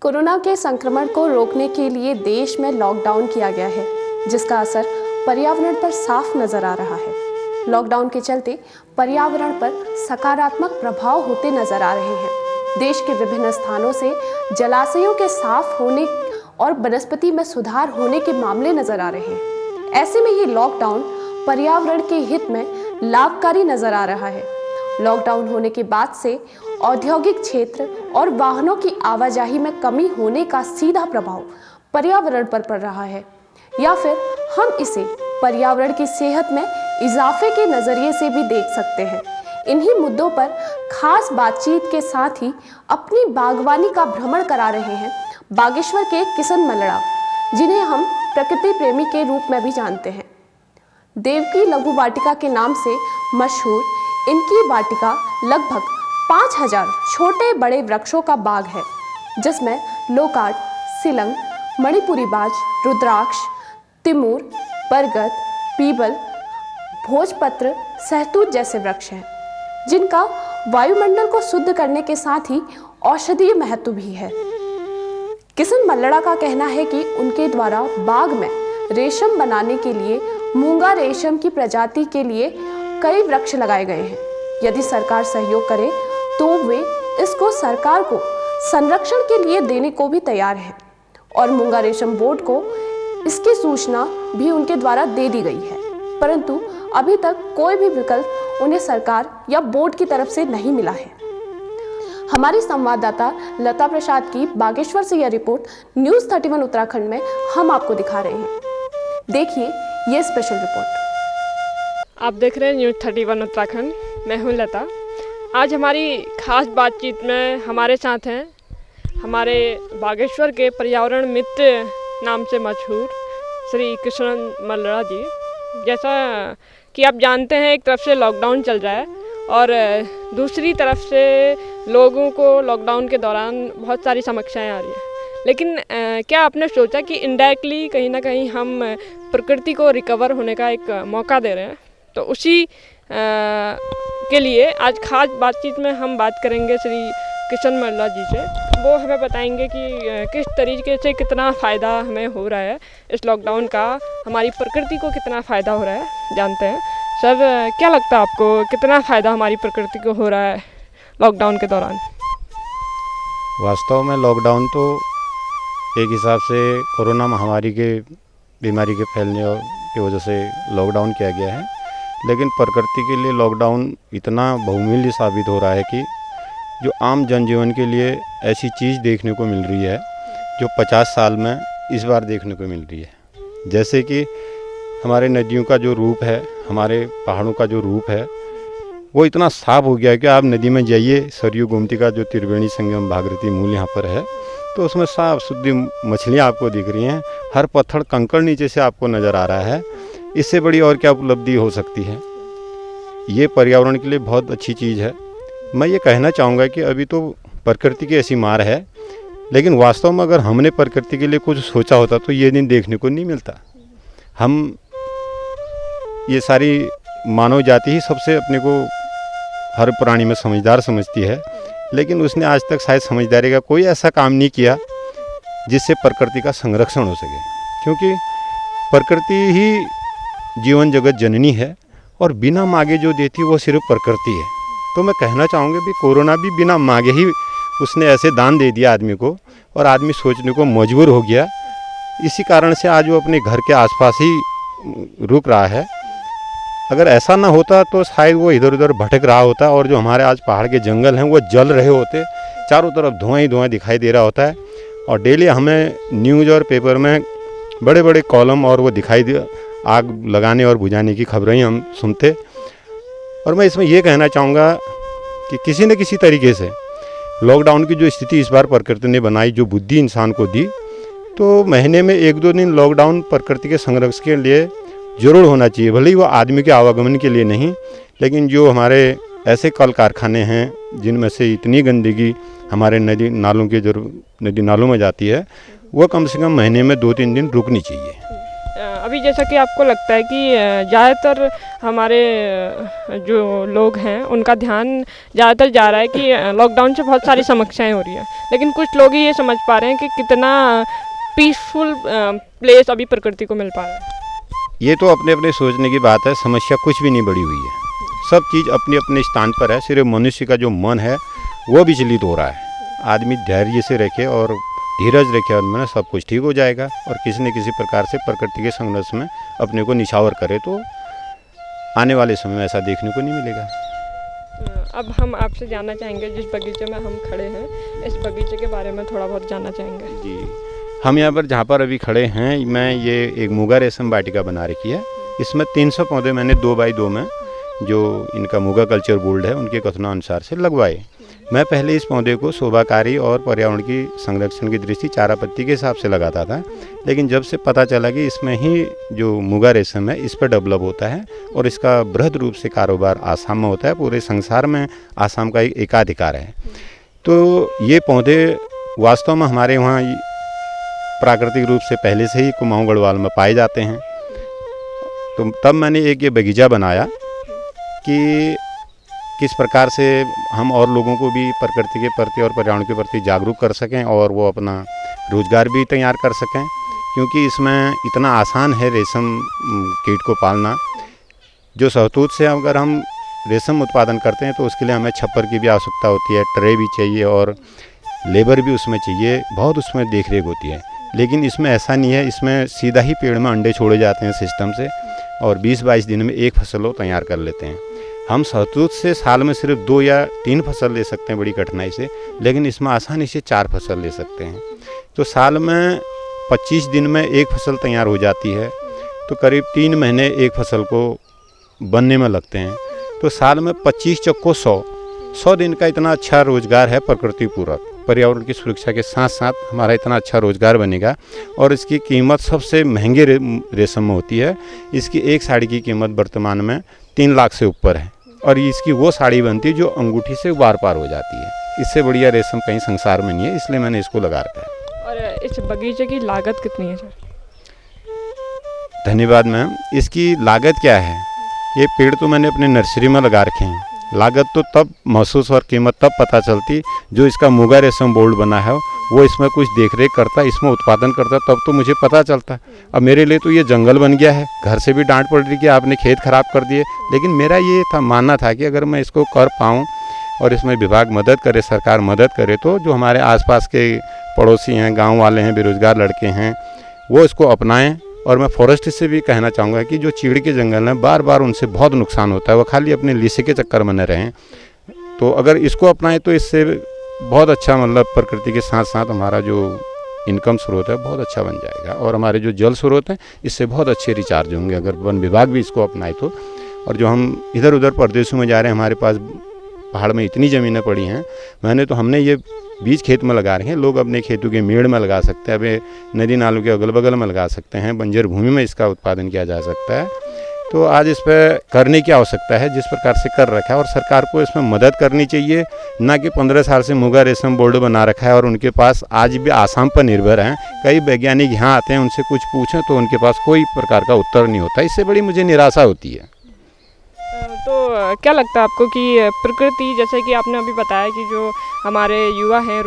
Corona के संक्रमण को रोकने के लिए देश में लॉकडाउन किया गया है, जिसका असर पर्यावरण पर साफ नजर आ रहा है। लॉकडाउन के चलते पर्यावरण पर सकारात्मक प्रभाव होते नजर आ रहे हैं। देश के विभिन्न स्थानों से जलाशयों के साफ होने और वनस्पति में सुधार होने के मामले नजर आ रहे हैं। ऐसे में ये लॉकडाउन पर्यावरण के हित में लाभकारी नजर आ रहा है। लॉकडाउन होने के बाद से औद्योगिक क्षेत्र और वाहनों की आवाजाही में कमी होने का सीधा प्रभाव पर्यावरण पर पड़ रहा है, या फिर हम इसे पर्यावरण की सेहत में इजाफे के नजरिए से भी देख सकते हैं। इन्हीं मुद्दों पर खास बातचीत के साथ ही अपनी बागवानी का भ्रमण करा रहे हैं बागेश्वर के किशन मल्लड़ा, जिन्हें हम प्रकृति प्रेमी के रूप में भी जानते हैं। देवकी लघु वाटिका के नाम से मशहूर इनकी वाटिका लगभग 5000 छोटे बड़े वृक्षों का बाग है, जिसमें लोकार्ड, सिलंग, मणिपुरी बाज, रुद्राक्ष, तिमूर, बरगद, पीपल, भोजपत्र, सहतूत जैसे वृक्ष हैं, जिनका वायुमंडल को शुद्ध करने के साथ ही औषधीय महत्व भी है। किशन मल्लड़ा का कहना है कि उनके द्वारा बाग में रेशम बनाने के लिए मूंगा रेशम की प्रजाति के लिए कई वृक्ष लगाए गए हैं। यदि सरकार सहयोग करे तो वे इसको सरकार को संरक्षण के लिए देने को भी तैयार हैं, और मूंगा रेशम बोर्ड को इसकी सूचना भी उनके द्वारा दे दी गई है, परंतु अभी तक कोई भी विकल्प उन्हें सरकार या बोर्ड की तरफ से नहीं मिला है। हमारी संवाददाता लता प्रसाद की बागेश्वर से यह रिपोर्ट न्यूज़ 31 उत्तराखंड में हम आपको दिखा रहे हैं। देखिए ये स्पेशल रिपोर्ट। आप देख रहे हैं न्यूज़ 31 उत्तराखंड। मैं हूं लता। आज हमारी खास बातचीत में हमारे साथ हैं हमारे बागेश्वर के पर्यावरण मित्र नाम से मशहूर श्री किशन मल्लड़ा जी। जैसा कि आप जानते हैं, एक तरफ से लॉकडाउन चल रहा है और दूसरी तरफ से लोगों को लॉकडाउन के दौरान बहुत सारी समस्याएं आ रही हैं। लेकिन क्या आपने सोचा कि इनडायरेक्टली कहीं ना कहीं हम प्रकृति को रिकवर होने का एक मौका दे रहे हैं? तो उसी के लिए आज खास बातचीत में हम बात करेंगे श्री किशन मल्लड़ा जी से। वो हमें बताएंगे कि किस तरीके से कितना फ़ायदा हमें हो रहा है इस लॉकडाउन का, हमारी प्रकृति को कितना फ़ायदा हो रहा है, जानते हैं। सर, क्या लगता है आपको, कितना फ़ायदा हमारी प्रकृति को हो रहा है लॉकडाउन के दौरान? वास्तव में लॉकडाउन तो एक हिसाब से कोरोना महामारी के बीमारी के फैलने की वजह से लॉकडाउन किया गया है, लेकिन प्रकृति के लिए लॉकडाउन इतना बहुमूल्य साबित हो रहा है कि जो आम जनजीवन के लिए ऐसी चीज़ देखने को मिल रही है जो 50 साल में इस बार देखने को मिल रही है। जैसे कि हमारे नदियों का जो रूप है, हमारे पहाड़ों का जो रूप है, वो इतना साफ हो गया है कि आप नदी में जाइए, सरयू गोमती का जो त्रिवेणी संगम भागीरथी मूल यहाँ पर है, तो उसमें साफ शुद्ध मछलियाँ आपको दिख रही हैं। हर पत्थर कंकड़ नीचे से आपको नज़र आ रहा है। इससे बड़ी और क्या उपलब्धि हो सकती है? ये पर्यावरण के लिए बहुत अच्छी चीज़ है। मैं ये कहना चाहूँगा कि अभी तो प्रकृति की ऐसी मार है, लेकिन वास्तव में अगर हमने प्रकृति के लिए कुछ सोचा होता तो ये दिन देखने को नहीं मिलता। हम ये सारी मानव जाति ही सबसे अपने को हर प्राणी में समझदार समझती है, लेकिन उसने आज तक शायद समझदारी का कोई ऐसा काम नहीं किया जिससे प्रकृति का संरक्षण हो सके, क्योंकि प्रकृति ही जीवन जगत जननी है और बिना मांगे जो देती वो सिर्फ प्रकृति है। तो मैं कहना चाहूँगा भी कोरोना भी बिना मांगे ही उसने ऐसे दान दे दिया आदमी को, और आदमी सोचने को मजबूर हो गया। इसी कारण से आज वो अपने घर के आसपास ही रुक रहा है। अगर ऐसा ना होता तो शायद वो इधर उधर भटक रहा होता, और जो हमारे आज पहाड़ के जंगल हैं वो जल रहे होते, चारों तरफ धुआं ही धुआं दिखाई दे रहा होता है। और डेली हमें न्यूज़ और पेपर में बड़े बड़े कॉलम और वो दिखाई दे, आग लगाने और बुझाने की खबरें ही हम सुनते। और मैं इसमें ये कहना चाहूँगा कि किसी न किसी तरीके से लॉकडाउन की जो स्थिति इस बार प्रकृति ने बनाई, जो बुद्धि इंसान को दी, तो महीने में 1-2 दिन लॉकडाउन प्रकृति के संरक्षण के लिए ज़रूर होना चाहिए। भले ही वो आदमी के आवागमन के लिए नहीं, लेकिन जो हमारे ऐसे कल कारखाने हैं जिनमें से इतनी गंदगी हमारे नदी नालों के जो नदी नालों में जाती है, वो कम से कम महीने में 2-3 दिन रुकनी चाहिए। अभी जैसा कि आपको लगता है कि ज़्यादातर हमारे जो लोग हैं उनका ध्यान ज़्यादातर जा रहा है कि लॉकडाउन से बहुत सारी समस्याएं हो रही हैं, लेकिन कुछ लोग ही ये समझ पा रहे हैं कि कितना पीसफुल प्लेस अभी प्रकृति को मिल पा रहा है। ये तो अपने अपने सोचने की बात है, समस्या कुछ भी नहीं बड़ी हुई है, सब चीज़ अपने अपने स्थान पर है। सिर्फ मनुष्य का जो मन है वो विचलित हो रहा है। आदमी धैर्य से रखे और धीरज रखे और मन सब कुछ ठीक हो जाएगा, और किसी न किसी प्रकार से प्रकृति के संघर्ष में अपने को निछावर करे तो आने वाले समय में ऐसा देखने को नहीं मिलेगा। अब हम आपसे जानना चाहेंगे, जिस बगीचे में हम खड़े हैं इस बगीचे के बारे में थोड़ा बहुत जानना चाहेंगे। जी, हम यहाँ पर जहाँ पर अभी खड़े हैं, मैं ये एक मुगा रेशम वाटिका बना रखी है। इसमें 300 पौधे मैंने 2 बाई 2 में जो इनका मुगा कल्चर बोर्ड है उनके कथनानुसार से लगवाए। मैं पहले इस पौधे को शोभाकारी और पर्यावरण की संरक्षण की दृष्टि चारा पत्ती के हिसाब से लगाता था, लेकिन जब से पता चला कि इसमें ही जो मुगा रेशम है इस पर डेवलप होता है और इसका बृहद रूप से कारोबार आसाम में होता है, पूरे संसार में आसाम का एक एकाधिकार है, तो ये पौधे वास्तव में हमारे वहाँ प्राकृतिक रूप से पहले से ही कुमाऊं गढ़वाल में पाए जाते हैं। तो तब मैंने एक ये बगीचा बनाया कि किस प्रकार से हम और लोगों को भी प्रकृति के प्रति और पर्यावरण के प्रति जागरूक कर सकें और वो अपना रोज़गार भी तैयार कर सकें, क्योंकि इसमें इतना आसान है रेशम कीट को पालना। जो शहतूत से अगर हम रेशम उत्पादन करते हैं तो उसके लिए हमें छप्पर की भी आवश्यकता होती है, ट्रे भी चाहिए और लेबर भी उसमें चाहिए, बहुत उसमें देख रेख होती है। लेकिन इसमें ऐसा नहीं है, इसमें सीधा ही पेड़ में अंडे छोड़े जाते हैं सिस्टम से और 20-22 दिन में एक फसल वो तैयार कर लेते हैं। हम शहतूत से साल में सिर्फ 2 या 3 फसल ले सकते हैं बड़ी कठिनाई से, लेकिन इसमें आसानी से 4 फसल ले सकते हैं। तो साल में 25 दिन में एक फसल तैयार हो जाती है, तो करीब 3 महीने एक फसल को बनने में लगते हैं। तो साल में 25 चक्को 100 दिन का इतना अच्छा रोज़गार है प्रकृति पूरक। पर्यावरण की सुरक्षा के साथ साथ हमारा इतना अच्छा रोज़गार बनेगा और इसकी कीमत सबसे महंगे रेशम में होती है। इसकी एक साड़ी की कीमत वर्तमान में 3 लाख से ऊपर है और इसकी वो साड़ी बनती है जो अंगूठी से वार पार हो जाती है। इससे बढ़िया रेशम कहीं संसार में नहीं है, इसलिए मैंने इसको लगा रखा है। और इस बगीचे की लागत कितनी है सर? धन्यवाद मैम। इसकी लागत क्या है, ये पेड़ तो मैंने अपने नर्सरी में लगा रखे हैं। लागत तो तब महसूस और कीमत तब पता चलती जो इसका मुगा रेशम बोर्ड बना है वो इसमें कुछ देख रेख करता, इसमें उत्पादन करता, तब तो मुझे पता चलता। अब मेरे लिए तो ये जंगल बन गया है, घर से भी डांट पड़ रही कि आपने खेत खराब कर दिए, लेकिन मेरा ये था मानना था कि अगर मैं इसको कर पाऊँ और इसमें विभाग मदद करे, सरकार मदद करे, तो जो हमारे आसपास के पड़ोसी हैं, गाँव वाले हैं, बेरोजगार लड़के हैं, वो इसको अपनाएं। और मैं फॉरेस्ट से भी कहना चाहूँगा कि जो चीड़ के जंगल हैं बार बार उनसे बहुत नुकसान होता है, वो खाली अपने लीसे के चक्कर में न रहें। तो अगर इसको अपनाएं तो इससे बहुत अच्छा, मतलब प्रकृति के साथ साथ हमारा जो इनकम स्रोत है बहुत अच्छा बन जाएगा और हमारे जो जल स्रोत हैं इससे बहुत अच्छे रिचार्ज होंगे अगर वन विभाग भी इसको अपनाए तो। और जो हम इधर उधर प्रदेशों में जा रहे हैं, हमारे पास पहाड़ में इतनी ज़मीनें पड़ी हैं, हमने ये बीज खेत में लगा रहे हैं। लोग अपने खेतों के मेड़ में लगा सकते हैं, अभी नदी नालों के अगल बगल में लगा सकते हैं, बंजर भूमि में इसका उत्पादन किया जा सकता है। तो आज इस पर करने की आवश्यकता है जिस प्रकार से कर रखा है, और सरकार को इसमें मदद करनी चाहिए, ना कि 15 साल से मुगा रेशम बोर्ड बना रखा है और उनके पास आज भी आसाम पर निर्भर हैं। कई वैज्ञानिक यहाँ आते हैं, उनसे कुछ पूछें तो उनके पास कोई प्रकार का उत्तर नहीं होता। इससे बड़ी मुझे निराशा होती है। तो क्या लगता है आपको कि प्रकृति, जैसे कि आपने अभी बताया कि जो हमारे युवा हैं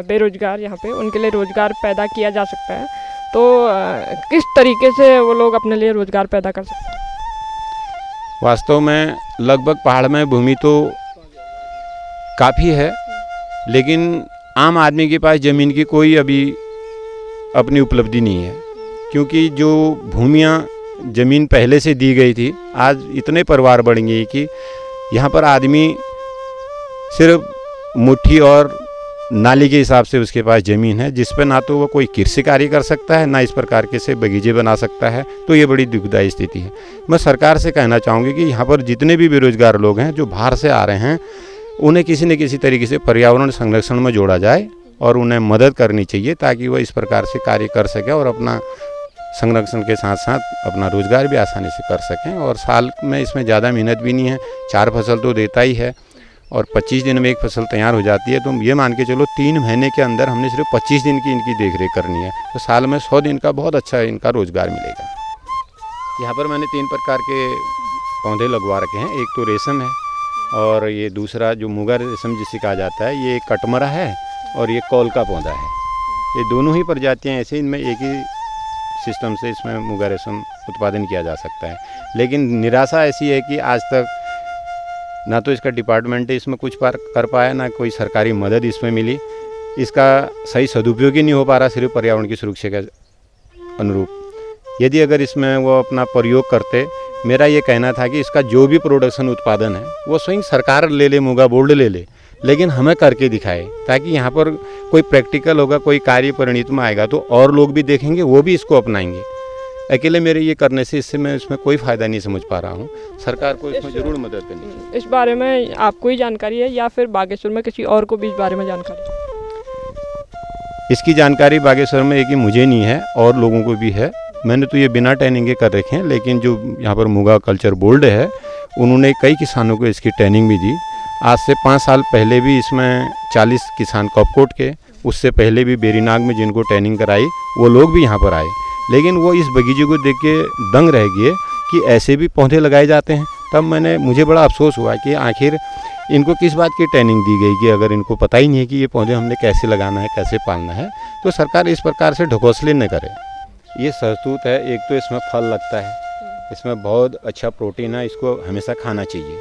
बेरोजगार यहाँ पे, उनके लिए रोज़गार पैदा किया जा सकता है, तो किस तरीके से वो लोग अपने लिए रोज़गार पैदा कर सकते हैं? वास्तव में लगभग पहाड़ में भूमि तो काफ़ी है, लेकिन आम आदमी के पास ज़मीन की कोई अभी अपनी उपलब्धि नहीं है, क्योंकि जो भूमियाँ ज़मीन पहले से दी गई थी, आज इतने परिवार बढ़ गए कि यहाँ पर आदमी सिर्फ मुट्ठी और नाली के हिसाब से उसके पास ज़मीन है, जिस पर ना तो वो कोई कृषि कार्य कर सकता है, ना इस प्रकार के से बगीचे बना सकता है। तो ये बड़ी दुखदायी स्थिति है। मैं सरकार से कहना चाहूँगी कि यहाँ पर जितने भी बेरोजगार लोग हैं जो बाहर से आ रहे हैं, उन्हें किसी न किसी तरीके से पर्यावरण संरक्षण में जोड़ा जाए और उन्हें मदद करनी चाहिए, ताकि वह इस प्रकार से कार्य कर सकें और अपना संरक्षण के साथ साथ अपना रोज़गार भी आसानी से कर सकें। और साल में इसमें ज़्यादा मेहनत भी नहीं है, 4 फसल तो देता ही है और 25 दिन में एक फसल तैयार हो जाती है। तो ये मान के चलो 3 महीने के अंदर हमने सिर्फ 25 दिन की इनकी देखरेख करनी है, तो साल में 100 दिन का बहुत अच्छा इनका रोज़गार मिलेगा। यहाँ पर मैंने 3 प्रकार के पौधे लगवा रखे हैं। एक तो रेशम है और ये दूसरा जो मुगा रेशम जिसे कहा जाता है, ये कटमरा है और ये कौल का पौधा है। ये दोनों ही प्रजातियाँ ऐसे, इनमें एक ही सिस्टम से इसमें मुगा रेशम उत्पादन किया जा सकता है। लेकिन निराशा ऐसी है कि आज तक ना तो इसका डिपार्टमेंट इसमें कुछ कर पाया, ना कोई सरकारी मदद इसमें मिली। इसका सही सदुपयोग ही नहीं हो पा रहा सिर्फ पर्यावरण की सुरक्षा के अनुरूप। यदि अगर इसमें वो अपना प्रयोग करते, मेरा ये कहना था कि इसका जो भी प्रोडक्शन उत्पादन है वो स्वयं सरकार ले ले, मुगा बोर्ड ले ले, लेकिन हमें करके दिखाए, ताकि यहाँ पर कोई प्रैक्टिकल होगा, कोई कार्य परिणित में आएगा तो और लोग भी देखेंगे, वो भी इसको अपनाएंगे। अकेले मेरे ये करने से मैं इसमें कोई फ़ायदा नहीं समझ पा रहा हूँ। सरकार को इसमें ज़रूर मदद करनी चाहिए। इस बारे में आपको ही जानकारी है या फिर बागेश्वर में किसी और को भी इस बारे में जानकारी है? इसकी जानकारी बागेश्वर में एक ही मुझे नहीं है, और लोगों को भी है। मैंने तो ये बिना ट्रेनिंग के कर रखे हैं, लेकिन जो यहाँ पर मुगा कल्चर बोर्ड है उन्होंने कई किसानों को इसकी ट्रेनिंग भी दी। आज से 5 साल पहले भी इसमें 40 किसान कॉपकोट के, उससे पहले भी बेरीनाग में जिनको ट्रेनिंग कराई वो लोग भी यहाँ पर आए, लेकिन वो इस बगीचे को देख के दंग रह गए कि ऐसे भी पौधे लगाए जाते हैं। तब मुझे बड़ा अफसोस हुआ कि आखिर इनको किस बात की ट्रेनिंग दी गई कि अगर इनको पता ही नहीं है कि ये पौधे हमने कैसे लगाना है, कैसे पालना है, तो सरकार इस प्रकार से ढकोसले न करे। ये सहतूत है, एक तो इसमें फल लगता है, इसमें बहुत अच्छा प्रोटीन है, इसको हमेशा खाना चाहिए।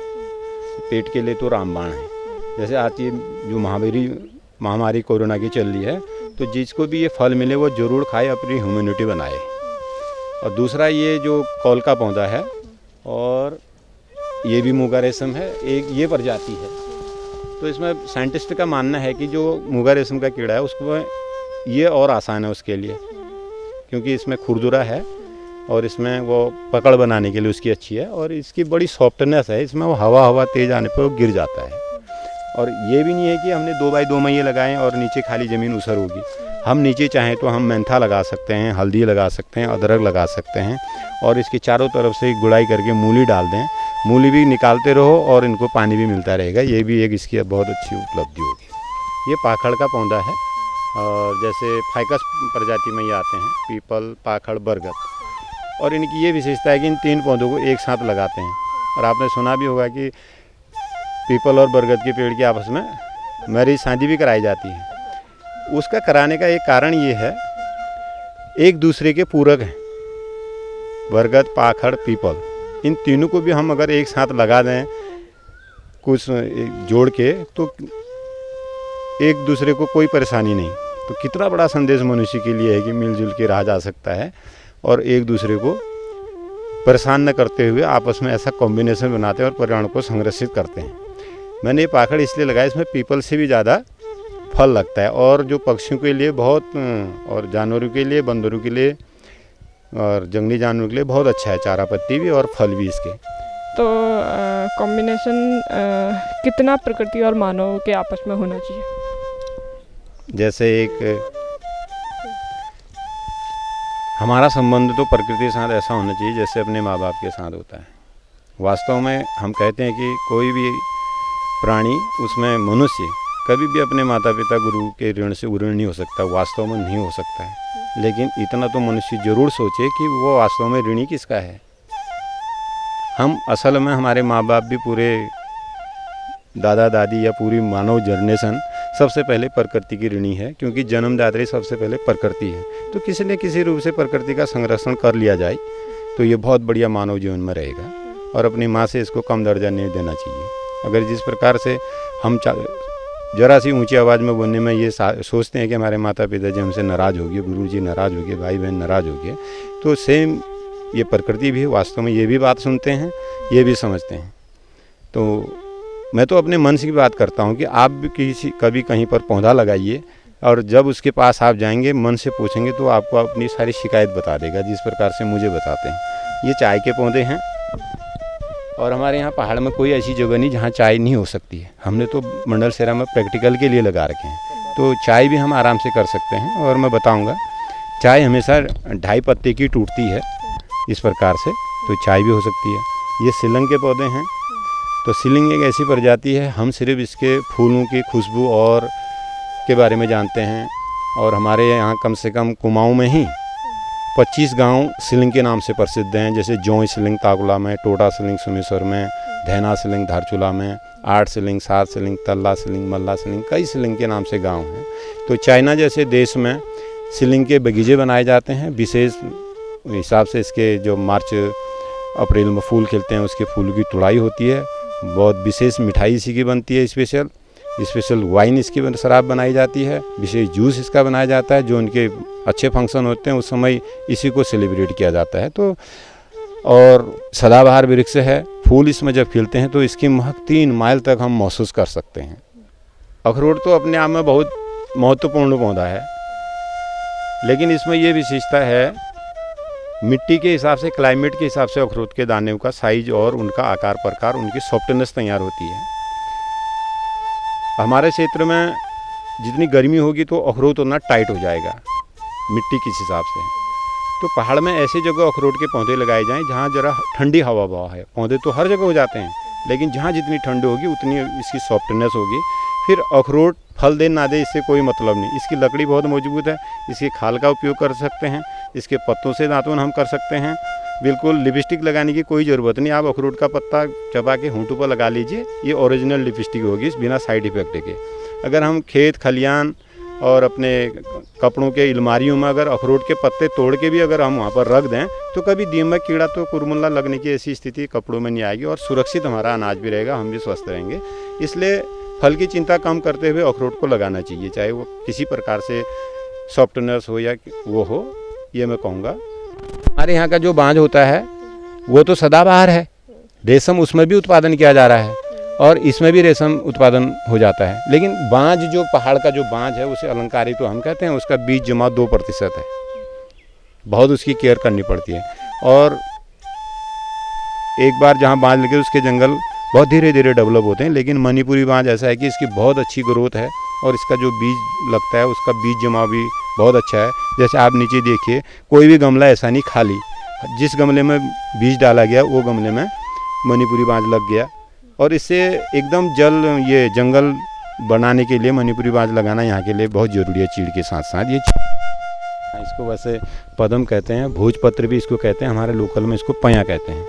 पेट के लिए तो रामबाण है। जैसे आज ये जो महामारी कोरोना की चल रही है, तो जिसको भी ये फल मिले वो ज़रूर खाए, अपनी इम्यूनिटी बनाए। और दूसरा ये जो कौल का पौधा है, और ये भी मुगा रेशम है, एक ये प्रजाति है। तो इसमें साइंटिस्ट का मानना है कि जो मुगा रेशम का कीड़ा है उसको ये और आसान है उसके लिए, क्योंकि इसमें खुरदुरा है और इसमें वो पकड़ बनाने के लिए उसकी अच्छी है, और इसकी बड़ी सॉफ्टनेस है। इसमें वो हवा तेज आने पर वो गिर जाता है। और ये भी नहीं है कि हमने 2 बाई 2 महिए लगाएं और नीचे खाली ज़मीन उसर होगी। हम नीचे चाहें तो हम मेंथा लगा सकते हैं, हल्दी लगा सकते हैं, अदरक लगा सकते हैं, और इसकी चारों तरफ से गुड़ाई करके मूली डाल दें। मूली भी निकालते रहो और इनको पानी भी मिलता रहेगा। ये भी एक इसकी बहुत अच्छी उपलब्धि होगी। ये पाखड़ का पौधा है, और जैसे फाइकस प्रजाति में ये आते हैं, पीपल, पाखड़, बरगद। और इनकी ये विशेषता है कि इन 3 पौधों को एक साथ लगाते हैं। और आपने सुना भी होगा कि पीपल और बरगद के पेड़ की आपस में मैरिज शादी भी कराई जाती है। उसका कराने का एक कारण ये है, एक दूसरे के पूरक हैं। बरगद, पाखड़, पीपल, इन तीनों को भी हम अगर एक साथ लगा दें कुछ जोड़ के, तो एक दूसरे को कोई परेशानी नहीं। तो कितना बड़ा संदेश मनुष्य के लिए है कि मिलजुल के रहा जा सकता है और एक दूसरे को परेशान न करते हुए आपस में ऐसा कॉम्बिनेशन बनाते हैं और पर्यावरण को संरक्षित करते हैं। मैंने ये पाखड़ इसलिए लगाया, इसमें पीपल से भी ज़्यादा फल लगता है, और जो पक्षियों के लिए बहुत, और जानवरों के लिए, बंदरों के लिए और जंगली जानवरों के लिए बहुत अच्छा है। चारा पत्ती भी और फल भी इसके। तो कॉम्बिनेशन कितना प्रकृति और मानव के आपस में होना चाहिए? जैसे एक हमारा संबंध तो प्रकृति के साथ ऐसा होना चाहिए जैसे अपने माँ बाप के साथ होता है। वास्तव में हम कहते हैं कि कोई भी प्राणी, उसमें मनुष्य, कभी भी अपने माता पिता गुरु के ऋण से ऋणी नहीं हो सकता। वास्तव में नहीं हो सकता है, लेकिन इतना तो मनुष्य जरूर सोचे कि वो वास्तव में ऋणी किसका है। हम असल में, हमारे माँ बाप भी, पूरे दादा दादी या पूरी मानव जनरेशन सबसे पहले प्रकृति की ऋणी है, क्योंकि जन्मदात्री सबसे पहले प्रकृति है। तो किसी न किसी रूप से प्रकृति का संरक्षण कर लिया जाए तो ये बहुत बढ़िया मानव जीवन में रहेगा, और अपनी माँ से इसको कम दर्जा नहीं देना चाहिए। अगर जिस प्रकार से हम ज़रा सी ऊंची आवाज़ में बोलने में ये सोचते हैं कि हमारे माता पिता जी हमसे नाराज़ हो गए, गुरु जी नाराज़ हो गए, भाई बहन नाराज़ हो गए, तो सेम ये प्रकृति भी वास्तव में ये भी बात सुनते हैं, ये भी समझते हैं। तो मैं तो अपने मन की बात करता हूँ कि आप भी कभी कहीं पर पौधा लगाइए, और जब उसके पास आप जाएंगे, मन से पूछेंगे, तो आपको अपनी सारी शिकायत बता देगा, जिस प्रकार से मुझे बताते हैं। ये चाय के पौधे हैं, और हमारे यहाँ पहाड़ में कोई ऐसी जगह नहीं जहाँ चाय नहीं हो सकती है। हमने तो मंडल सेरा में प्रैक्टिकल के लिए लगा रखे हैं, तो चाय भी हम आराम से कर सकते हैं। और मैं बताऊँगा, चाय हमेशा 2.5 पत्ते की टूटती है इस प्रकार से, तो चाय भी हो सकती है। ये सिलंग के पौधे हैं, तो सिलिंग एक ऐसी प्रजाति है, हम सिर्फ इसके फूलों की खुशबू और के बारे में जानते हैं, और हमारे यहाँ कम से कम कुमाऊँ में ही 25 गांव सीलिंग के नाम से प्रसिद्ध हैं, जैसे जौई सीलिंग ताकुला में, टोटा सीलिंग सुमेश्वर में, धैना सीलिंग धारचूला में, 8 सीलिंग, 7 सीलिंग, तल्ला सीलिंग, मल्ला सीलिंग, कई सीलिंग के नाम से गांव हैं। तो चाइना जैसे देश में सीलिंग के बगीचे बनाए जाते हैं, विशेष हिसाब से इसके जो मार्च अप्रैल में फूल खिलते हैं उसके फूल की तुड़ाई होती है, बहुत विशेष मिठाई इसी की बनती है, स्पेशल वाइन इसकी शराब बनाई जाती है, विशेष जूस इसका बनाया जाता है, जो उनके अच्छे फंक्शन होते हैं उस समय इसी को सेलिब्रेट किया जाता है। तो और सदाबहार वृक्ष है, फूल इसमें जब खिलते हैं तो इसकी महक 3 माइल तक हम महसूस कर सकते हैं। अखरोट तो अपने आप में बहुत महत्वपूर्ण पौधा है, लेकिन इसमें ये विशेषता है मिट्टी के हिसाब से, क्लाइमेट के हिसाब से अखरोट के दाने का साइज और उनका आकार प्रकार, उनकी सॉफ्टनेस तैयार होती है। हमारे क्षेत्र में जितनी गर्मी होगी तो अखरोट उतना टाइट हो जाएगा मिट्टी किस हिसाब से। तो पहाड़ में ऐसी जगह अखरोट के पौधे लगाए जाएं जहाँ ज़रा ठंडी हवा बवा है। पौधे तो हर जगह हो जाते हैं, लेकिन जहाँ जितनी ठंड होगी उतनी इसकी सॉफ्टनेस होगी। फिर अखरोट फल दे ना दे इससे कोई मतलब नहीं। इसकी लकड़ी बहुत मजबूत है, इसकी खाल का उपयोग कर सकते हैं, इसके पत्तों से दातुन हम कर सकते हैं। बिल्कुल लिपस्टिक लगाने की कोई ज़रूरत नहीं, आप अखरोट का पत्ता चबा के होंठों पर लगा लीजिए, ये ओरिजिनल लिपस्टिक होगी बिना साइड इफेक्ट के। अगर हम खेत खलियान और अपने कपड़ों के अलमारियों में अगर अखरोट के पत्ते तोड़ के भी अगर हम वहाँ पर रख दें तो कभी दीमक कीड़ा तो कुरमुल्ला लगने की ऐसी स्थिति कपड़ों में नहीं आएगी और सुरक्षित हमारा अनाज भी रहेगा, हम भी स्वस्थ रहेंगे। इसलिए फल की चिंता कम करते हुए अखरोट को लगाना चाहिए, चाहे वो किसी प्रकार से सॉफ्टनेस हो या वो हो, ये मैं कहूँगा। हमारे यहाँ का जो बांज होता है वो तो सदाबहार है, रेशम उसमें भी उत्पादन किया जा रहा है और इसमें भी रेशम उत्पादन हो जाता है। लेकिन बांज जो पहाड़ का जो बांज है उसे अलंकारी तो हम कहते हैं, उसका बीज जमा 2% है, बहुत उसकी केयर करनी पड़ती है। और एक बार जहाँ बांज लगे उसके जंगल बहुत धीरे धीरे डेवलप होते हैं, लेकिन मणिपुरी बांज ऐसा है कि इसकी बहुत अच्छी ग्रोथ है और इसका जो बीज लगता है उसका बीज जमा भी बहुत अच्छा है। जैसे आप नीचे देखिए, कोई भी गमला ऐसा नहीं खाली, जिस गमले में बीज डाला गया वो गमले में मणिपुरी बांज लग गया। और इससे एकदम ये जंगल बनाने के लिए मणिपुरी बांज लगाना यहाँ के लिए बहुत ज़रूरी है। चीड़ के साथ साथ ये इसको वैसे पदम कहते हैं, भोजपत्र भी इसको कहते हैं, हमारे लोकल में इसको पया कहते हैं।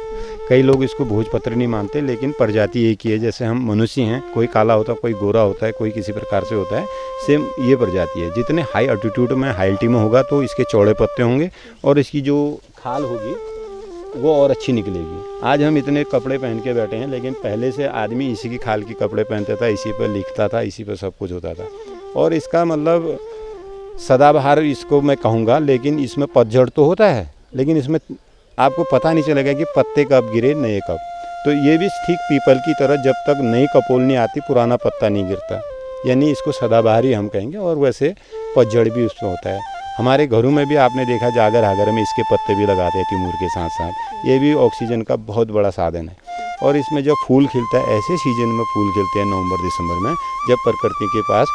कई लोग इसको भोजपत्र नहीं मानते, लेकिन प्रजाति एक ही है। जैसे हम मनुष्य हैं, कोई काला होता है, कोई गोरा होता है, कोई किसी प्रकार से होता है, सेम ये प्रजाति है। जितने हाई अल्टीट्यूड में हाइल्टी में होगा तो इसके चौड़े पत्ते होंगे और इसकी जो खाल होगी वो और अच्छी निकलेगी। आज हम इतने कपड़े पहन के बैठे हैं, लेकिन पहले से आदमी इसी की खाल की कपड़े पहनता था, इसी पर लिखता था, इसी पर सब कुछ होता था। और इसका मतलब सदाबहार इसको मैं कहूँगा, लेकिन इसमें पतझड़ तो होता है, लेकिन इसमें आपको पता नहीं चलेगा कि पत्ते कब गिरे, नए कब। तो ये भी ठीक पीपल की तरह जब तक नई कपोल नहीं आती पुराना पत्ता नहीं गिरता, यानी इसको सदाबहार ही हम कहेंगे। और वैसे पतझड़ भी उसमें होता है। हमारे घरों में भी आपने देखा जागर आगर में इसके पत्ते भी लगाते हैं तिमूर के साथ साथ, ये भी ऑक्सीजन का बहुत बड़ा साधन है। और इसमें जब फूल खिलता है, ऐसे सीजन में फूल खिलते हैं नवंबर दिसंबर में, जब प्रकृति के पास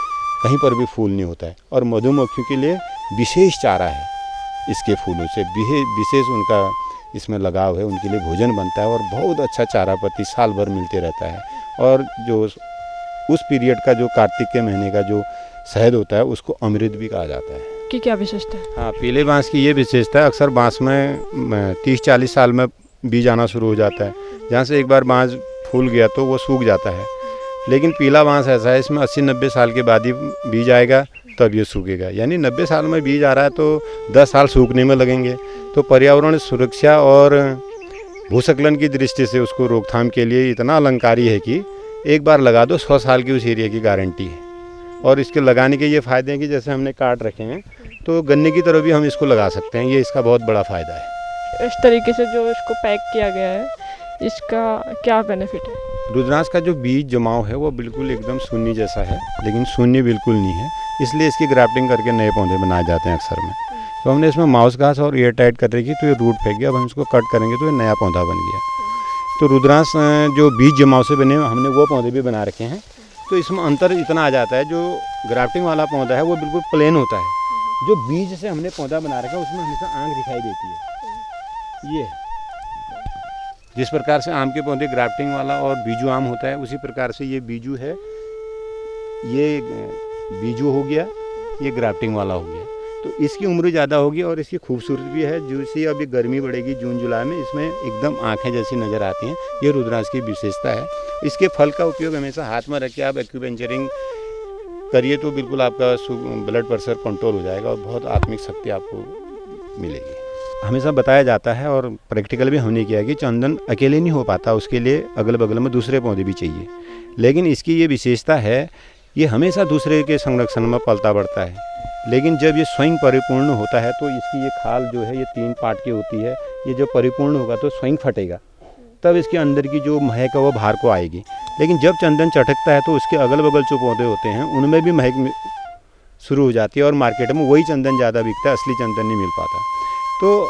कहीं पर भी फूल नहीं होता है। और मधुमक्खियों के लिए विशेष चारा है, इसके फूलों से विशेष उनका इसमें लगाव है, उनके लिए भोजन बनता है और बहुत अच्छा चारा पत्ती साल भर मिलते रहता है। और जो उस पीरियड का जो कार्तिक के महीने का जो शहद होता है उसको अमृत भी कहा जाता है। की क्या विशेषता है? हाँ, पीले बांस की ये विशेषता है, अक्सर बांस में 30-40 साल में बीज आना शुरू हो जाता है। जहाँ से एक बार बांस फूल गया तो वो सूख जाता है। लेकिन पीला बांस ऐसा है, इसमें 80-90 साल के बाद ही बीज आएगा, तब ये सूखेगा। यानी 90 साल में बीज आ रहा है तो 10 साल सूखने में लगेंगे। तो पर्यावरण सुरक्षा और भूस्खलन की दृष्टि से उसको रोकथाम के लिए इतना अलंकारी है कि एक बार लगा दो 100 साल की उस एरिया की गारंटी है। और इसके लगाने के ये फ़ायदे हैं कि जैसे हमने काट रखे हैं तो गन्ने की तरह भी हम इसको लगा सकते हैं, ये इसका बहुत बड़ा फ़ायदा है। इस तरीके से जो इसको पैक किया गया है, इसका क्या बेनिफिट है? रुद्राक्ष का जो बीज जमाव है वो बिल्कुल एकदम शून्य जैसा है, लेकिन शून्य बिल्कुल नहीं है, इसलिए इसकी ग्राफ्टिंग करके नए पौधे बनाए जाते हैं अक्सर में। तो हमने इसमें माउस घास और एयर टाइट कर रखी तो ये रूट फेंक गया, अब हम इसको कट करेंगे तो ये नया पौधा बन गया। तो रुद्राक्ष जो बीज जमाव से बने हमने वो पौधे भी बना रखे हैं। तो इसमें अंतर इतना आ जाता है, जो ग्राफ्टिंग वाला पौधा है वो बिल्कुल प्लेन होता है, जो बीज से हमने पौधा बना रखा है उसमें हमेशा आँख दिखाई देती है। ये जिस प्रकार से आम के पौधे ग्राफ्टिंग वाला और बीजू आम होता है, उसी प्रकार से ये बीजू है, ये बीजू हो गया, ये ग्राफ्टिंग वाला हो गया। तो इसकी उम्र ज़्यादा होगी और इसकी खूबसूरती भी है। जैसे अभी गर्मी बढ़ेगी जून जुलाई में, इसमें एकदम आँखें जैसी नज़र आती हैं। ये रुद्राक्ष की विशेषता है। इसके फल का उपयोग हमेशा हाथ में रख के आप एक्यूपेंचरिंग करिए तो बिल्कुल आपका ब्लड प्रेशर कंट्रोल हो जाएगा और बहुत आत्मिक शक्ति आपको मिलेगी। हमेशा बताया जाता है और प्रैक्टिकल भी हमने किया कि चंदन अकेले नहीं हो पाता, उसके लिए अगल बगल में दूसरे पौधे भी चाहिए। लेकिन इसकी ये विशेषता है, ये हमेशा दूसरे के संरक्षण में पलता बढ़ता है। लेकिन जब ये स्वयं परिपूर्ण होता है तो इसकी ये खाल जो है ये 3 पार्ट की होती है। ये जब परिपूर्ण होगा तो स्वयं फटेगा, तब इसके अंदर की जो महक है वो बाहर को आएगी। लेकिन जब चंदन चटकता है तो उसके अगल बगल जो पौधे होते हैं उनमें भी महक शुरू हो जाती है और मार्केट में वही चंदन ज़्यादा बिकता है, असली चंदन नहीं मिल पाता। तो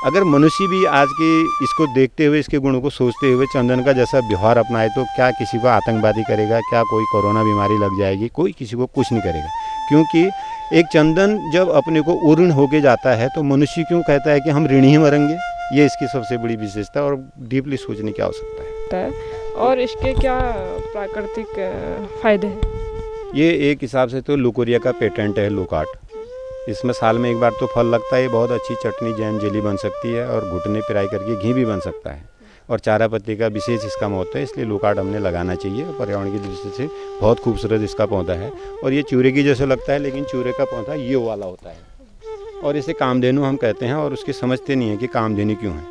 अगर मनुष्य भी आज के इसको देखते हुए, इसके गुणों को सोचते हुए चंदन का जैसा व्यवहार अपनाए तो क्या किसी को आतंकवादी करेगा, क्या कोई कोरोना बीमारी लग जाएगी, कोई किसी को कुछ नहीं करेगा। क्योंकि एक चंदन जब अपने को ऊर्ण होके जाता है तो मनुष्य क्यों कहता है कि हम ऋणी ही मरेंगे। ये इसकी सबसे बड़ी विशेषता और डीपली सोचने की आवश्यकता है। और इसके क्या प्राकृतिक फायदे हैं? ये एक हिसाब से तो लुकोरिया का पेटेंट है, लोकाट। इसमें साल में एक बार तो फल लगता है। बहुत अच्छी चटनी, जैम, जेली बन सकती है और घुटने पिराई करके घी भी बन सकता है। और चारा पत्ती का विशेष इसका महत्व है, इसलिए लोकाट हमने लगाना चाहिए। पर्यावरण की दृष्टि से बहुत खूबसूरत इसका पौधा है और ये चूरे की जैसे लगता है, लेकिन चूरे का पौधा ये वाला होता है और इसे कामधेनु हम कहते हैं। और उसके समझते नहीं है कि कामधेनु क्यों है।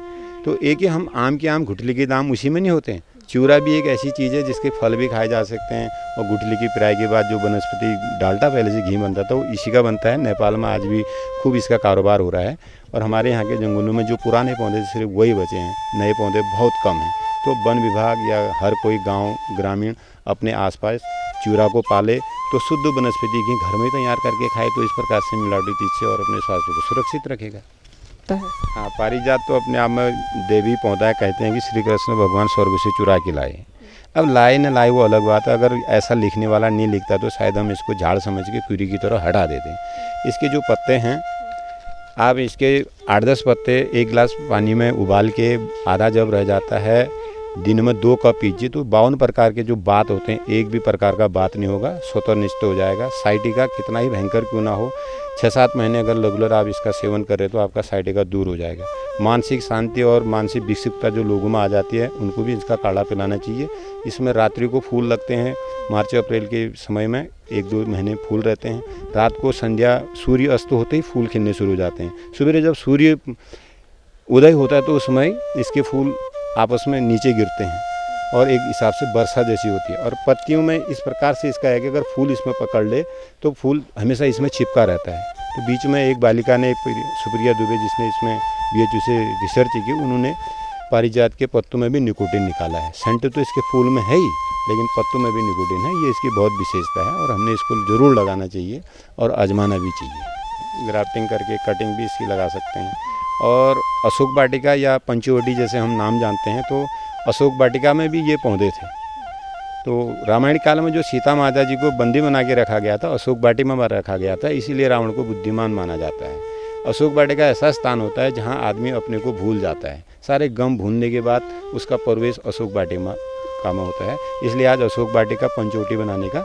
तो एक ही हम आम के आम गुठली के दाम उसी में नहीं होते हैं। चूरा भी एक ऐसी चीज़ है जिसके फल भी खाए जा सकते हैं। और गुठली की पिराई के बाद जो वनस्पति डालटा पहले से घी बनता था वो इसी का बनता है। नेपाल में आज भी खूब इसका कारोबार हो रहा है और हमारे यहाँ के जंगलों में जो पुराने पौधे सिर्फ वही बचे हैं, नए पौधे बहुत कम हैं। तो वन विभाग या हर कोई गाँव ग्रामीण अपने आसपास चूरा को पाले तो शुद्ध वनस्पति घी घर में तैयार करके खाए तो इस प्रकार से मिलावटी चीज से और अपने स्वास्थ्य को सुरक्षित रखेगा। हाँ, पारिजात तो अपने आप में देवी पौधा है। कहते हैं कि श्री कृष्ण भगवान स्वर्ग से चुरा के लाए। अब लाए न लाए वो अलग बात है। अगर ऐसा लिखने वाला नहीं लिखता तो शायद हम इसको झाड़ समझ के पूरी की तरह हटा देते हैं। इसके जो पत्ते हैं, आप इसके 8-10 पत्ते 1 गिलास पानी में उबाल के आधा जब रह जाता है, दिन में 2 कप पीजिए तो 52 प्रकार के जो बात होते हैं, एक भी प्रकार का बात नहीं होगा, स्वतः निष्ठ हो जाएगा। साइटिका कितना ही भयंकर क्यों ना हो, 6-7 महीने अगर रेगुलर आप इसका सेवन करें तो आपका साइटिका दूर हो जाएगा। मानसिक शांति और मानसिक विक्षिप्तता जो लोगों में आ जाती है उनको भी इसका काढ़ा पिलाना चाहिए। इसमें रात्रि को फूल लगते हैं, मार्च अप्रैल के समय में 1-2 महीने फूल रहते हैं। रात को संध्या सूर्य अस्त होते ही फूल खिलने शुरू हो जाते हैं। सुबह जब सूर्य उदय होता है तो उस समय इसके फूल आपस में नीचे गिरते हैं और एक हिसाब से वर्षा जैसी होती है। और पत्तियों में इस प्रकार से इसका है कि अगर फूल इसमें पकड़ ले तो फूल हमेशा इसमें चिपका रहता है। तो बीच में एक बालिका ने, सुप्रिया दुबे, जिसने इसमें BHU से रिसर्च की, उन्होंने पारिजात के पत्तों में भी निकोटिन निकाला है। सेंट तो इसके फूल में है ही, लेकिन पत्तों में भी निकोटिन है। ये इसकी बहुत विशेषता है और हमने इसको ज़रूर लगाना चाहिए और आजमाना भी चाहिए। ग्राफ्टिंग करके कटिंग भी इसकी लगा सकते हैं। और अशोक वाटिका या पंचवटी जैसे हम नाम जानते हैं, तो अशोक वाटिका में भी ये पौधे थे। तो रामायण काल में जो सीता माता जी को बंदी बना के रखा गया था, अशोक वाटिका में रखा गया था, इसीलिए रावण को बुद्धिमान माना जाता है। अशोक वाटिका ऐसा स्थान होता है जहाँ आदमी अपने को भूल जाता है। सारे गम भूलने के बाद उसका प्रवेश अशोक वाटिका में होता है। इसलिए आज अशोक वाटिका पंचवटी बनाने का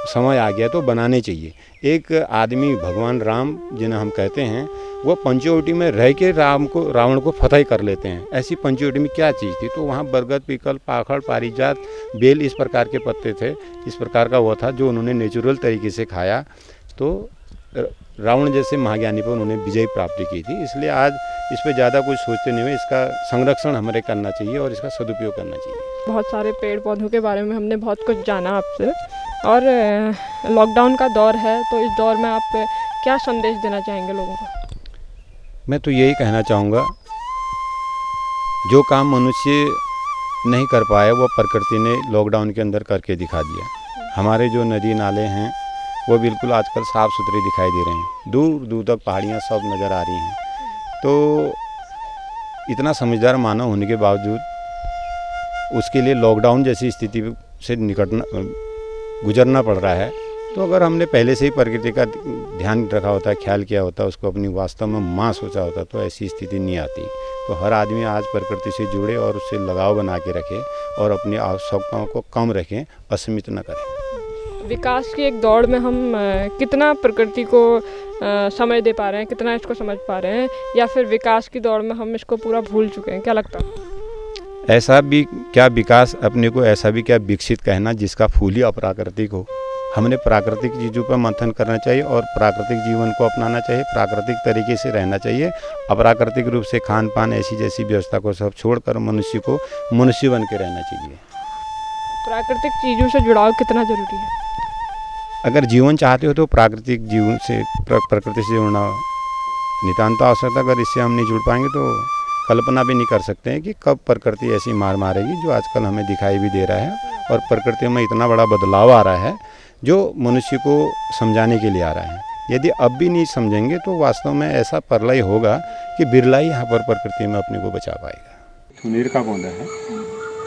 समय आ गया, तो बनाने चाहिए। एक आदमी भगवान राम जिन्हें हम कहते हैं, वो पंचवटी में रह के रावण को फतह कर लेते हैं। ऐसी पंचवटी में क्या चीज़ थी? तो वहाँ बरगद, पीपल, पाखड़, पारिजात, बेल इस प्रकार के पत्ते थे। इस प्रकार का वो था जो उन्होंने नेचुरल तरीके से खाया, तो रावण जैसे महाज्ञानी पर उन्होंने विजय प्राप्ति की थी। इसलिए आज इस पर ज़्यादा कुछ सोचते नहीं हुए इसका संरक्षण हमें करना चाहिए और इसका सदुपयोग करना चाहिए। बहुत सारे पेड़ पौधों के बारे में हमने बहुत कुछ जाना आपसे, और लॉकडाउन का दौर है, तो इस दौर में आप क्या संदेश देना चाहेंगे लोगों को? मैं तो यही कहना चाहूँगा, जो काम मनुष्य नहीं कर पाया वो प्रकृति ने लॉकडाउन के अंदर करके दिखा दिया। हमारे जो नदी नाले हैं वो बिल्कुल आजकल साफ़ सुथरे दिखाई दे रहे हैं। दूर दूर तक पहाड़ियाँ सब नज़र आ रही हैं। तो इतना समझदार मानव होने के बावजूद उसके लिए लॉकडाउन जैसी स्थिति से गुजरना पड़ रहा है। तो अगर हमने पहले से ही प्रकृति का ध्यान रखा होता, ख्याल किया होता, उसको अपनी वास्तव में माँ सोचा होता, तो ऐसी स्थिति नहीं आती। तो हर आदमी आज प्रकृति से जुड़े और उससे लगाव बना के रखे और अपनी आवश्यकताओं को कम रखें, असीमित न करें। विकास की एक दौड़ में हम कितना प्रकृति को समय दे पा रहे हैं, कितना इसको समझ पा रहे हैं, या फिर विकास की दौड़ में हम इसको पूरा भूल चुके हैं, क्या लगता है? ऐसा भी क्या विकास अपने को, ऐसा भी क्या विकसित कहना जिसका फूल ही अप्राकृतिक हो। हमने प्राकृतिक चीज़ों पर मंथन करना चाहिए और प्राकृतिक जीवन को अपनाना चाहिए, प्राकृतिक तरीके से रहना चाहिए। अप्राकृतिक रूप से खान पान ऐसी जैसी व्यवस्था को सब छोड़कर मनुष्य को मनुष्य बन के रहना चाहिए। प्राकृतिक चीज़ों से जुड़ाव कितना ज़रूरी है? अगर जीवन चाहते हो तो प्राकृतिक जीवन से प्रकृति से जुड़ना नितांत आवश्यकता। अगर इससे हम नहीं जुड़ पाएंगे तो कल्पना भी नहीं कर सकते हैं कि कब प्रकृति ऐसी मार मारेगी जो आजकल हमें दिखाई भी दे रहा है। और प्रकृति में इतना बड़ा बदलाव आ रहा है जो मनुष्य को समझाने के लिए आ रहा है। यदि अब भी नहीं समझेंगे तो वास्तव में ऐसा प्रलय होगा कि बिरला ही यहाँ पर प्रकृति में अपने को बचा पाएगा। थुनेर का पौधा है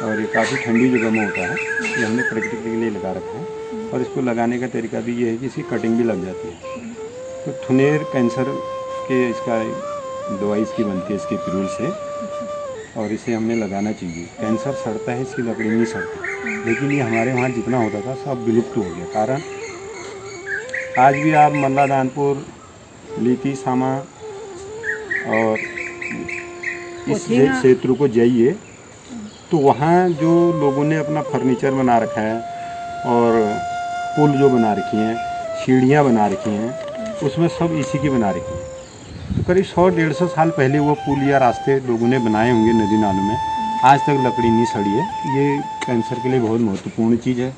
और ये काफ़ी ठंडी जगह में होता है। ये हमने प्रकृति के लिए लगा रखा है और इसको लगाने का तरीका भी ये है कि इसकी कटिंग भी लग जाती है। तो थुनेर कैंसर के इसका दवाई इसकी बनती है इसके पिरूल से, और इसे हमने लगाना चाहिए। कैंसर सड़ता है, इसकी लकड़ी नहीं सड़ती, लेकिन ये हमारे वहाँ जितना होता था सब विलुप्त हो गया। कारण आज भी आप मल्ला दानपुर, लीती सामा और इस क्षेत्र को जाइए तो वहाँ जो लोगों ने अपना फर्नीचर बना रखा है और पुल जो बना रखी हैं, सीढ़ियाँ बना रखी हैं, उसमें सब इसी की बना रखी हैं। तो करीब 100-150 साल पहले वो पुल या रास्ते लोगों ने बनाए होंगे नदी नालों में, आज तक लकड़ी नहीं सड़ी है। ये कैंसर के लिए बहुत महत्वपूर्ण चीज़ है।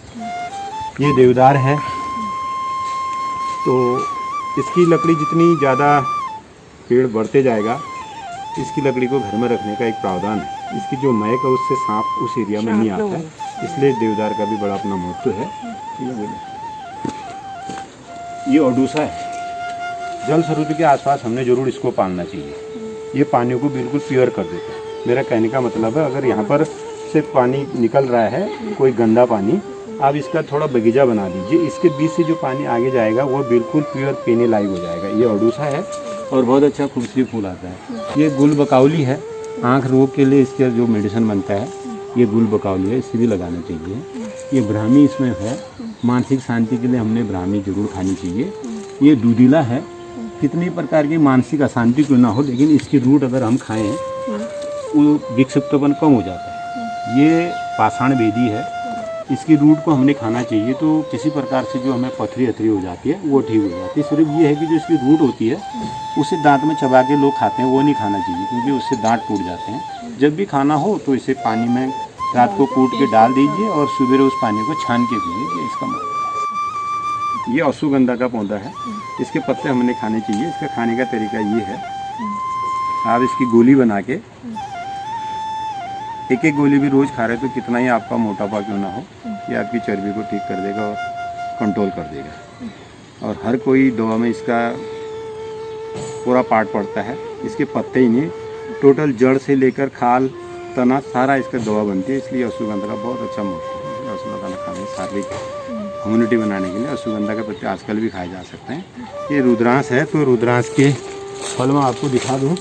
ये देवदार है, तो इसकी लकड़ी जितनी ज़्यादा पेड़ बढ़ते जाएगा, इसकी लकड़ी को घर में रखने का एक प्रावधान है। इसकी जो महक है उससे सांप उस एरिया में नहीं आता है, इसलिए देवदार का भी बड़ा अपना महत्व है। ये ओडूसा है। जल स्रोत के आसपास हमने जरूर इसको पालना चाहिए। ये पानी को बिल्कुल प्योर कर देता है। मेरा कहने का मतलब है, अगर यहाँ पर से पानी निकल रहा है कोई गंदा पानी, आप इसका थोड़ा बगीचा बना दीजिए। इसके बीच से जो पानी आगे जाएगा वो बिल्कुल प्योर पीने लायक हो जाएगा। ये ओडूसा है और बहुत अच्छा खूबसूरत फूल आता है। ये गुल बकावली है, आँख रोग के लिए इसका जो मेडिसिन बनता है ये गुल बकावली है, इसे भी लगाना चाहिए। ये ब्राह्मी इसमें है, मानसिक शांति के लिए हमने ब्राह्मी जरूर खानी चाहिए। ये दूधिला है, कितनी प्रकार की मानसिक अशांति क्यों ना हो, लेकिन इसकी रूट अगर हम खाएं वो विक्षिप्तपन कम हो जाता है। ये पाषाण बेदी है, इसकी रूट को हमने खाना चाहिए तो किसी प्रकार से जो हमें पथरी अथरी हो जाती है वो ठीक हो जाती है। सिर्फ ये है कि जो इसकी रूट होती है उसे दांत में चबा के लोग खाते हैं, वो नहीं खाना चाहिए क्योंकि उससे दांत टूट जाते हैं। जब भी खाना हो तो इसे पानी में रात को कूट के डाल दीजिए और सुबह उस पानी को छान के पीजिए, ये इसका मतलब है। ये अश्वगंधा का पौधा है, इसके पत्ते हमने खाने चाहिए। इसका खाने का तरीका ये है, आप इसकी गोली बना के एक गोली भी रोज़ खा रहे तो कितना ही आपका मोटापा क्यों ना हो, ये आपकी चर्बी को ठीक कर देगा और कंट्रोल कर देगा। और हर कोई दवा में इसका पूरा पार्ट पड़ता है, इसके पत्ते ही नहीं, टोटल जड़ से लेकर खाल तना सारा इसका दवा बनती है। इसलिए अश्वगंधा का बहुत अच्छा महत्व है। अश्वगंधा खाने शारीरिक इम्यूनिटी बनाने के लिए अश्वगंधा के पत्ते आजकल भी खाए जा सकते हैं। ये रुद्रांश है, तो रुद्रांश के फल मैं आपको दिखा दूँ।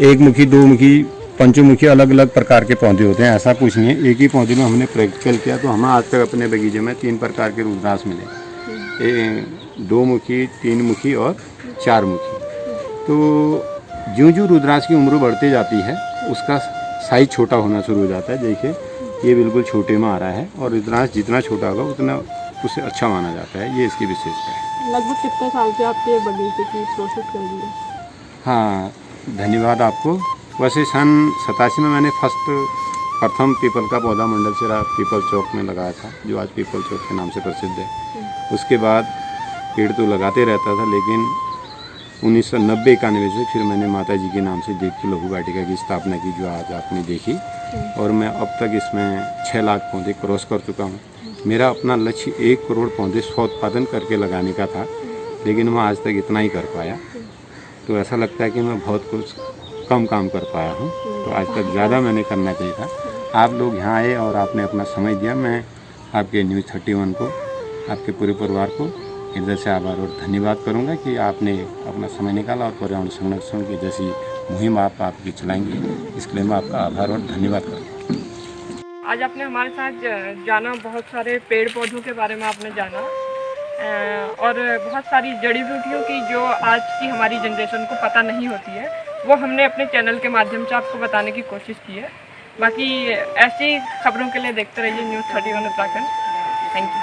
एक मुखी, दो मुखी, पंचमुखी अलग अलग प्रकार के पौधे होते हैं, ऐसा कुछ नहीं है। एक ही पौधे में हमने प्रैक्टिकल किया तो हमें आज तक अपने बगीचे में 3 प्रकार के रुद्रांश मिले, 2 मुखी, 3 मुखी और 4 मुखी। तो ज्यों ज्यों रुद्रांश की उम्र बढ़ती जाती है उसका साइज छोटा होना शुरू हो जाता है। देखिए ये बिल्कुल छोटे में आ रहा है और रुद्रांश जितना छोटा होगा उतना उसे अच्छा माना जाता है, ये इसकी विशेषता है। लगभग कितने साल से आपके बगीचे की प्रोसेस कर दी है? हाँ, धन्यवाद आपको। वैसे सन 87 में मैंने प्रथम पीपल का पौधा मंडल सिरा पीपल चौक में लगाया था, जो आज पीपल चौक के नाम से प्रसिद्ध है। उसके बाद पेड़ तो लगाते रहता था, लेकिन 1990-91 से फिर मैंने माता जी के नाम से देवकी लघु वाटिका की स्थापना की, जो आज आपने देखी। और मैं अब तक इसमें 6 लाख पौधे क्रॉस कर चुका हूँ। मेरा अपना लक्ष्य 1 करोड़ पौधे स्वोत्पादन करके लगाने का था, लेकिन मैं आज तक इतना ही कर पाया। तो ऐसा लगता है कि मैं बहुत कुछ कम काम कर पाया हूँ, तो आज तक ज़्यादा मैंने करना चाहिए था। आप लोग यहाँ आए और आपने अपना समय दिया। मैं आपके न्यूज़ 31 को, आपके पूरे परिवार को हृदय से आभार और धन्यवाद करूँगा कि आपने अपना समय निकाला और पर्यावरण संरक्षण की जैसी मुहिम आप आपकी चलाएंगे, इसके लिए मैं आपका आभार और धन्यवाद करूँगा। आज आपने हमारे साथ जाना, बहुत सारे पेड़ पौधों के बारे में आपने जाना, और बहुत सारी जड़ी बूटियों की जो आज की हमारी जनरेशन को पता नहीं होती है, वो हमने अपने चैनल के माध्यम से आपको बताने की कोशिश की है। बाकी ऐसी खबरों के लिए देखते रहिए न्यूज़ 31 उत्तराखंड। Thank you.